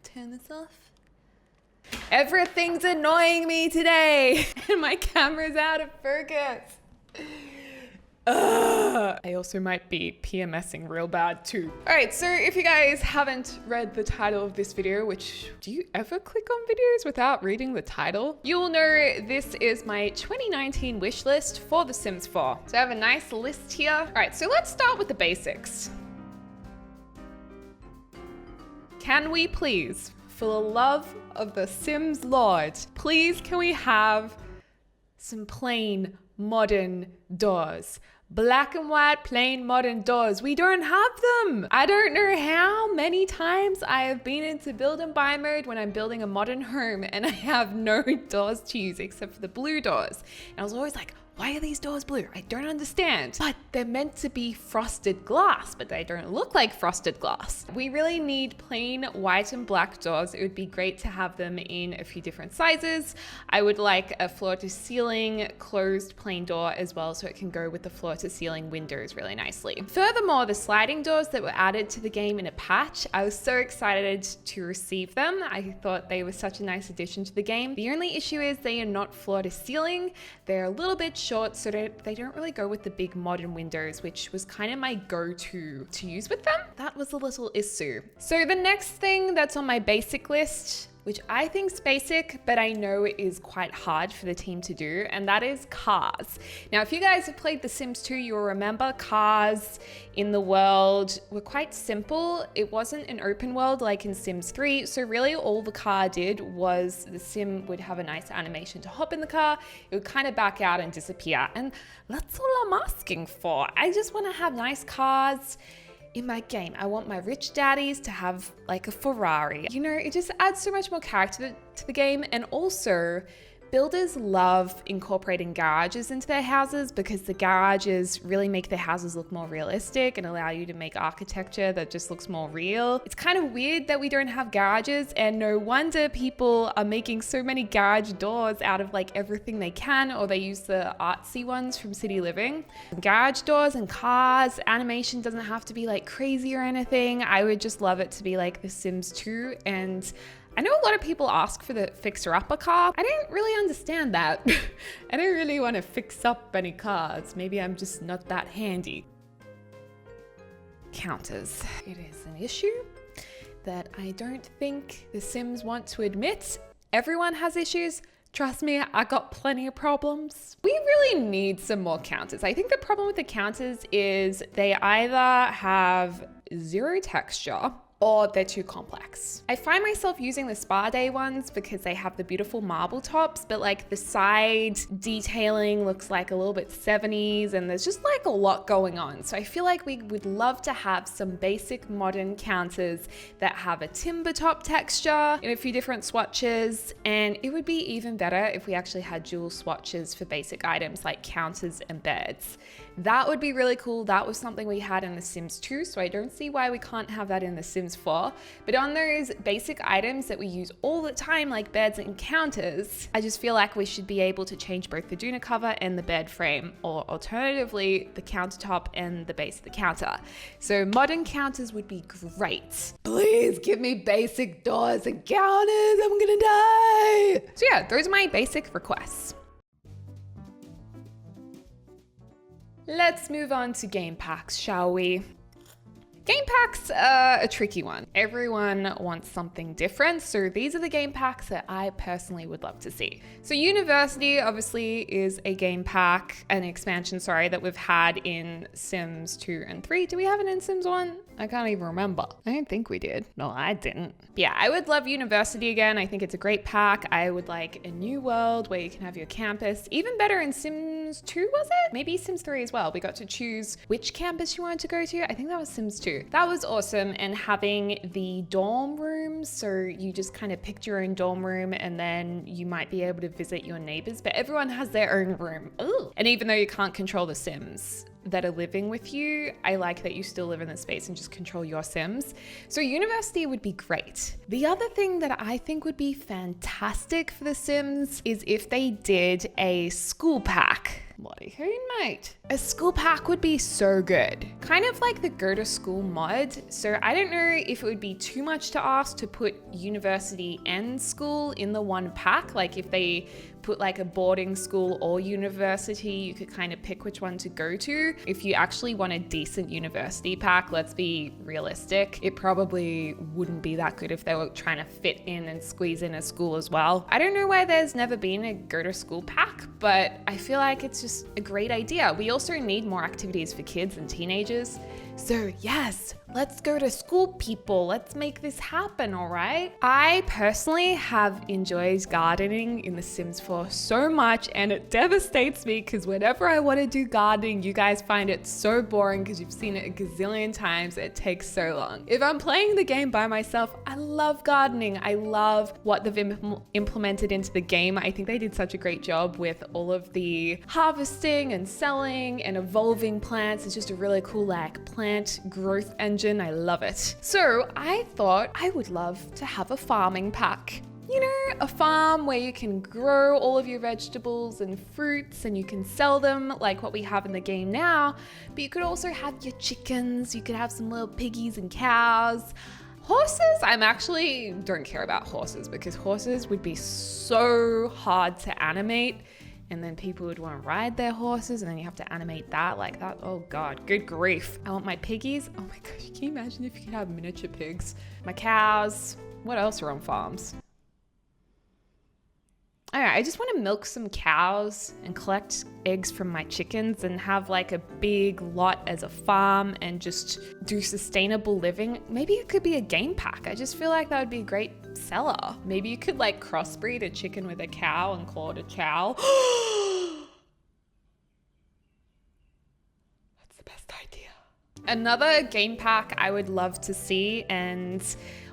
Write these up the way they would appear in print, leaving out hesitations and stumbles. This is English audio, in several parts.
turn this off. Everything's annoying me today and my camera's out of focus. I also might be PMSing real bad too. All right, so if you guys haven't read the title of this video, which do you ever click on videos without reading the title? You'll know this is my 2019 wish list for The Sims 4. So I have a nice list here. All right, so let's start with the basics. Can we please, for the love of the Sims Lord, please can we have some plain modern doors? Black and white, plain modern doors. We don't have them. I don't know how many times I have been into build and buy mode when I'm building a modern home and I have no doors to use except for the blue doors. And I was always like, why are these doors blue? I don't understand. But they're meant to be frosted glass, but they don't look like frosted glass. We really need plain white and black doors. It would be great to have them in a few different sizes. I would like a floor to ceiling closed plain door as well, so it can go with the floor to ceiling windows really nicely. Furthermore, the sliding doors that were added to the game in a patch, I was so excited to receive them. I thought they were such a nice addition to the game. The only issue is they are not floor to ceiling. They're a little bit short, so they don't really go with the big modern windows, which was kind of my go-to to use with them. That was a little issue. So the next thing that's on my basic list, which I think's basic, but I know is quite hard for the team to do, and that is cars. Now, if you guys have played The Sims 2, you'll remember cars in the world were quite simple. It wasn't an open world like in Sims 3, so really all the car did was the sim would have a nice animation to hop in the car, it would kind of back out and disappear, and that's all I'm asking for. I just want to have nice cars in my game. I want my rich daddies to have like a Ferrari. You know, it just adds so much more character to the game. And also, builders love incorporating garages into their houses because the garages really make their houses look more realistic and allow you to make architecture that just looks more real. It's kind of weird that we don't have garages, and no wonder people are making so many garage doors out of like everything they can, or they use the artsy ones from City Living. Garage doors and cars, animation doesn't have to be like crazy or anything. I would just love it to be like The Sims 2, and I know a lot of people ask for the fixer-upper car. I don't really understand that. I don't really want to fix up any cars. Maybe I'm just not that handy. Counters. It is an issue that I don't think The Sims want to admit. Everyone has issues. Trust me, I got plenty of problems. We really need some more counters. I think the problem with the counters is they either have zero texture or they're too complex. I find myself using the spa day ones because they have the beautiful marble tops, but like the side detailing looks like a little bit 70s, and there's just like a lot going on. So I feel like we would love to have some basic modern counters that have a timber top texture in a few different swatches, and it would be even better if we actually had dual swatches for basic items like counters and beds. That would be really cool. That was something we had in The Sims 2, so I don't see why we can't have that in The Sims 4. But on those basic items that we use all the time, like beds and counters, I just feel like we should be able to change both the Doona cover and the bed frame, or alternatively, the countertop and the base of the counter. So modern counters would be great. Please give me basic doors and counters, I'm gonna die. So yeah, those are my basic requests. Let's move on to game packs, shall we? Game packs are a tricky one. Everyone wants something different, so these are the game packs that I personally would love to see. So University obviously is a game pack, an expansion, sorry, that we've had in Sims 2 and 3. Do we have it in Sims 1? I can't even remember. I don't think we did. No, I didn't. But yeah, I would love University again. I think it's a great pack. I would like a new world where you can have your campus. Even better in Sims 2, was it? Maybe Sims 3 as well. We got to choose which campus you wanted to go to. I think that was Sims 2. That was awesome. And having the dorm rooms, so you just kind of picked your own dorm room and then you might be able to visit your neighbors, but everyone has their own room. Ooh. And even though you can't control the Sims that are living with you, I like that you still live in the space and just control your Sims. So University would be great. The other thing that I think would be fantastic for the Sims is if they did a school pack. Bloody hoon, mate. A school pack would be so good. Kind of like the go to school mod. So I don't know if it would be too much to ask to put university and school in the one pack. Like if they put like a boarding school or university, you could kind of pick which one to go to. If you actually want a decent university pack, let's be realistic, it probably wouldn't be that good if they were trying to fit in and squeeze in a school as well. I don't know why there's never been a go to school pack, but I feel like it's just a great idea. We also need more activities for kids and teenagers. So yes, let's go to school, people. Let's make this happen, all right? I personally have enjoyed gardening in The Sims 4 so much, and it devastates me because whenever I want to do gardening, you guys find it so boring because you've seen it a gazillion times. It takes so long. If I'm playing the game by myself, I love gardening. I love what they've implemented into the game. I think they did such a great job with all of the harvesting and selling and evolving plants. It's just a really cool like plant growth engine. I love it. So I thought I would love to have a farming pack. You know, a farm where you can grow all of your vegetables and fruits and you can sell them like what we have in the game now, but you could also have your chickens, you could have some little piggies and cows. Horses, I'm actually don't care about horses because horses would be so hard to animate. And then people would want to ride their horses and then you have to animate that like that. Oh God, good grief. I want my piggies. Oh my gosh, can you imagine if you could have miniature pigs? My cows. What else are on farms? I just want to milk some cows and collect eggs from my chickens and have like a big lot as a farm and just do sustainable living. Maybe it could be a game pack. I just feel like that would be a great seller. Maybe you could like crossbreed a chicken with a cow and call it a chow. That's the best idea. Another game pack I would love to see, and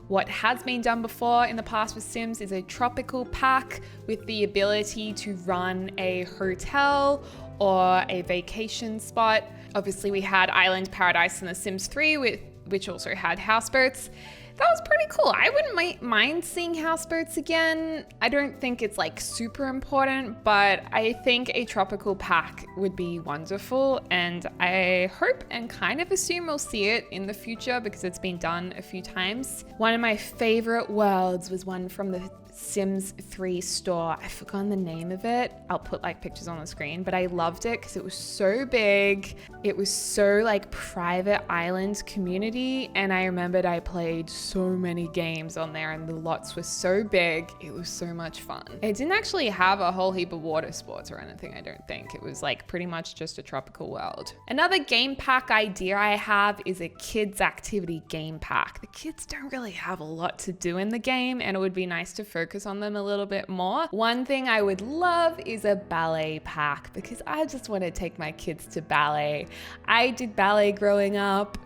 what has been done before in the past with Sims, is a tropical pack with the ability to run a hotel or a vacation spot. Obviously we had Island Paradise in The Sims 3 which also had houseboats. That was pretty cool. I wouldn't mind seeing houseboats again. I don't think it's like super important, but I think a tropical pack would be wonderful. And I hope and kind of assume we'll see it in the future because it's been done a few times. One of my favorite worlds was one from the Sims 3 store. I've forgotten the name of it. I'll put like pictures on the screen, but I loved it because it was so big. It was so like private island community. And I remembered I played so many games on there and the lots were so big. It was so much fun. It didn't actually have a whole heap of water sports or anything, I don't think. It was like pretty much just a tropical world. Another game pack idea I have is a kids activity game pack. The kids don't really have a lot to do in the game and it would be nice to focus on them a little bit more. One thing I would love is a ballet pack because I just want to take my kids to ballet. I did ballet growing up.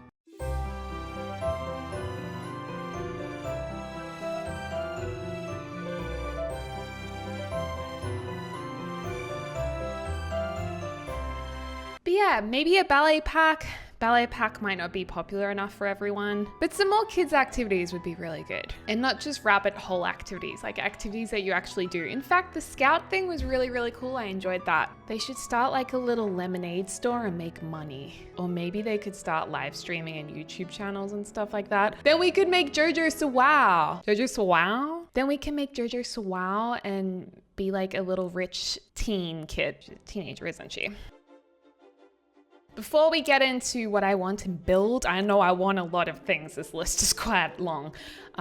But yeah, maybe a ballet pack. Ballet pack might not be popular enough for everyone, but some more kids activities would be really good. And not just rabbit hole activities, like activities that you actually do. In fact, the scout thing was really, really cool. I enjoyed that. They should start like a little lemonade store and make money. Or maybe they could start live streaming and YouTube channels and stuff like that. Then we could make Jojo Sawau. Jojo Sawau? Then we can make Jojo Sawau and be like a little rich teen kid. She's a teenager, isn't she? Before we get into what I want to build, I know I want a lot of things. This list is quite long.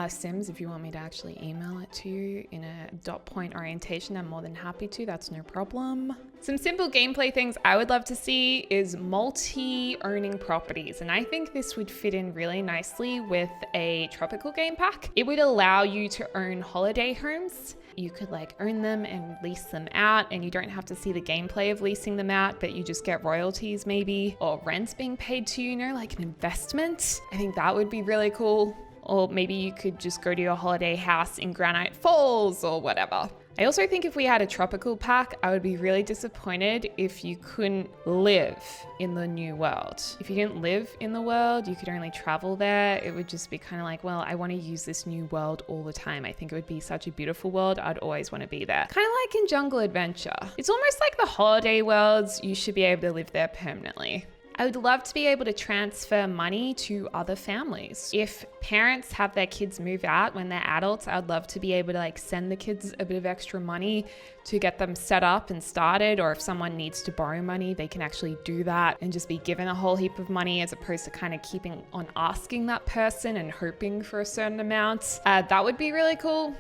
Sims, if you want me to actually email it to you in a dot point orientation, I'm more than happy to. That's no problem. Some simple gameplay things I would love to see is multi-owning properties. And I think this would fit in really nicely with a tropical game pack. It would allow you to own holiday homes. You could like own them and lease them out and you don't have to see the gameplay of leasing them out, but you just get royalties maybe, or rents being paid to you, you know, like an investment. I think that would be really cool. Or maybe you could just go to your holiday house in Granite Falls or whatever. I also think if we had a tropical pack, I would be really disappointed if you couldn't live in the new world. If you didn't live in the world, you could only travel there. It would just be kind of like, well, I want to use this new world all the time. I think it would be such a beautiful world. I'd always want to be there. Kind of like in Jungle Adventure. It's almost like the holiday worlds. You should be able to live there permanently. I would love to be able to transfer money to other families. If parents have their kids move out when they're adults, I'd love to be able to like send the kids a bit of extra money to get them set up and started. Or if someone needs to borrow money, they can actually do that and just be given a whole heap of money as opposed to kind of keeping on asking that person and hoping for a certain amount. That would be really cool.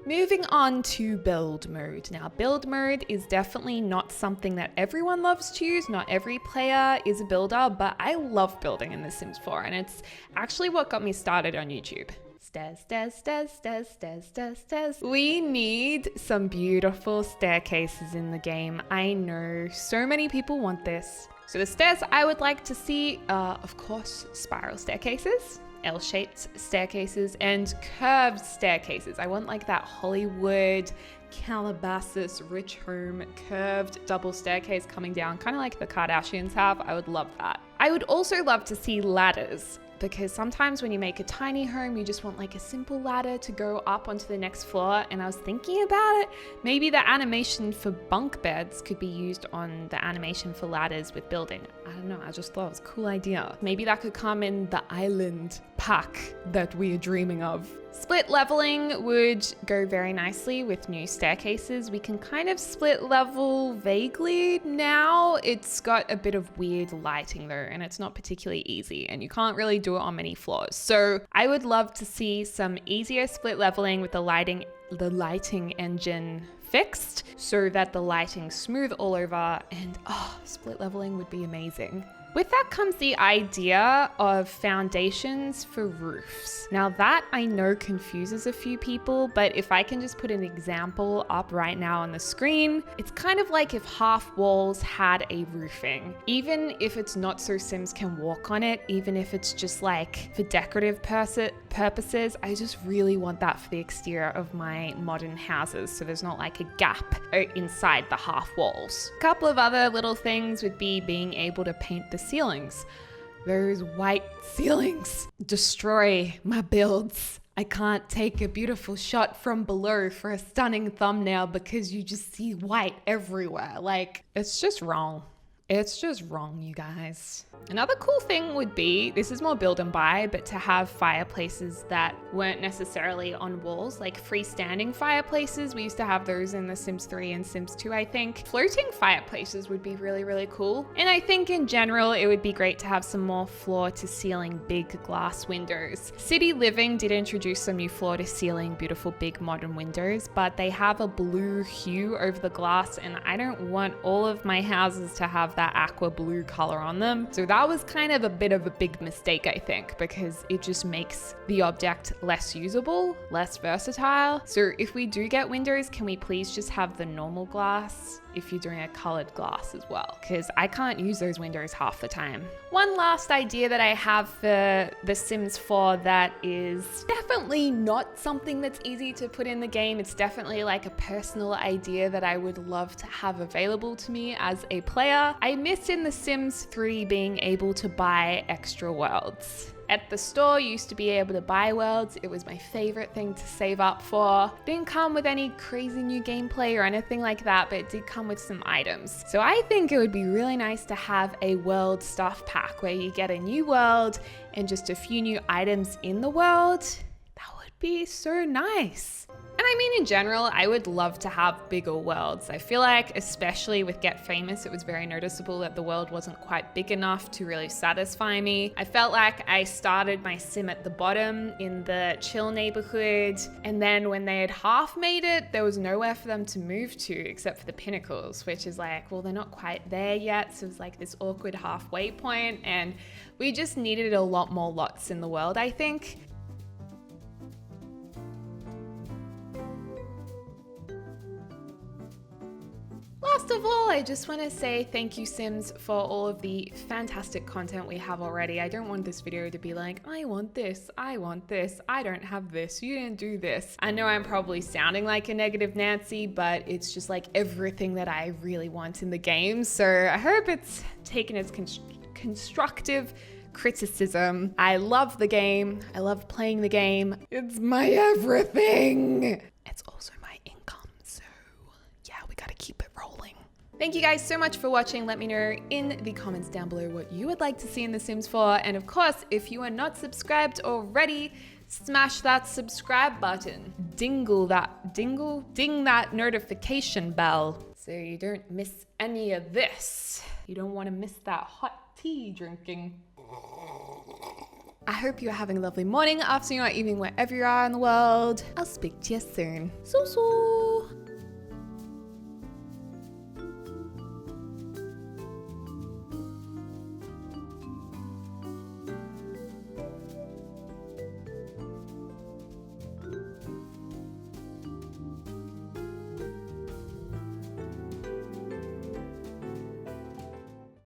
Moving on to build mode. Now, build mode is definitely not something that everyone loves to use. Not every player is a builder, but I love building in The Sims 4, and it's actually what got me started on YouTube. Stairs, stairs, stairs, stairs, stairs, stairs, stairs. We need some beautiful staircases in the game. I know so many people want this. So the stairs I would like to see are, of course, spiral staircases, L-shaped staircases, and curved staircases. I want like that Hollywood, Calabasas, rich home, curved double staircase coming down, kind of like the Kardashians have. I would love that. I would also love to see ladders, because sometimes when you make a tiny home, you just want like a simple ladder to go up onto the next floor. And I was thinking about it, maybe the animation for bunk beds could be used on the animation for ladders with building. I don't know, I just thought it was a cool idea. Maybe that could come in the island pack that we are dreaming of. Split leveling would go very nicely with new staircases. We can kind of split level vaguely now. It's got a bit of weird lighting though, and it's not particularly easy, and you can't really do it on many floors. So I would love to see some easier split leveling with the lighting engine fixed so that the lighting's smooth all over, and split leveling would be amazing. With that comes the idea of foundations for roofs. Now that I know confuses a few people, but if I can just put an example up right now on the screen, it's kind of like if half walls had a roofing. Even if it's not so Sims can walk on it, even if it's just like for decorative purposes, I just really want that for the exterior of my modern houses, so there's not like a gap inside the half walls. A couple of other little things would be being able to paint the ceilings. Those white ceilings destroy my builds. I can't take a beautiful shot from below for a stunning thumbnail because you just see white everywhere. Like, it's just wrong. It's just wrong, you guys. Another cool thing would be, this is more build and buy, but to have fireplaces that weren't necessarily on walls, like freestanding fireplaces. We used to have those in The Sims 3 and Sims 2, I think. Floating fireplaces would be really, really cool. And I think in general, it would be great to have some more floor to ceiling big glass windows. City Living did introduce some new floor to ceiling beautiful big modern windows, but they have a blue hue over the glass, and I don't want all of my houses to have that aqua blue color on them. So that was kind of a bit of a big mistake, I think, because it just makes the object less usable, less versatile. So if we do get windows, can we please just have the normal glass if you're doing a colored glass as well? Because I can't use those windows half the time. One last idea that I have for The Sims 4 that is definitely not something that's easy to put in the game. It's definitely like a personal idea that I would love to have available to me as a player. I miss in The Sims 3 being able to buy extra worlds. At the store, you used to be able to buy worlds. It was my favorite thing to save up for. Didn't come with any crazy new gameplay or anything like that, but it did come with some items. So I think it would be really nice to have a world stuff pack where you get a new world and just a few new items in the world. That would be so nice. And I mean, in general, I would love to have bigger worlds. I feel like, especially with Get Famous, it was very noticeable that the world wasn't quite big enough to really satisfy me. I felt like I started my sim at the bottom in the chill neighborhood, and then when they had half made it, there was nowhere for them to move to except for the pinnacles, which is like, well, they're not quite there yet. So it was like this awkward halfway point, and we just needed a lot more lots in the world, I think. Last of of all, I just want to say thank you, Sims, for all of the fantastic content we have already. I don't want this video to be like, I want this, I want this, I don't have this, you didn't do this. I know I'm probably sounding like a negative Nancy, but it's just like everything that I really want in the game. So I hope it's taken as constructive criticism. I love the game. I love playing the game. It's my everything. It's also my income. So yeah, we gotta keep it rolling. Thank you guys so much for watching. Let me know in the comments down below what you would like to see in The Sims 4. And of course, if you are not subscribed already, smash that subscribe button. Ding that notification bell so you don't miss any of this. You don't want to miss that hot tea drinking. I hope you're having a lovely morning, afternoon, or evening, wherever you are in the world. I'll speak to you soon. So.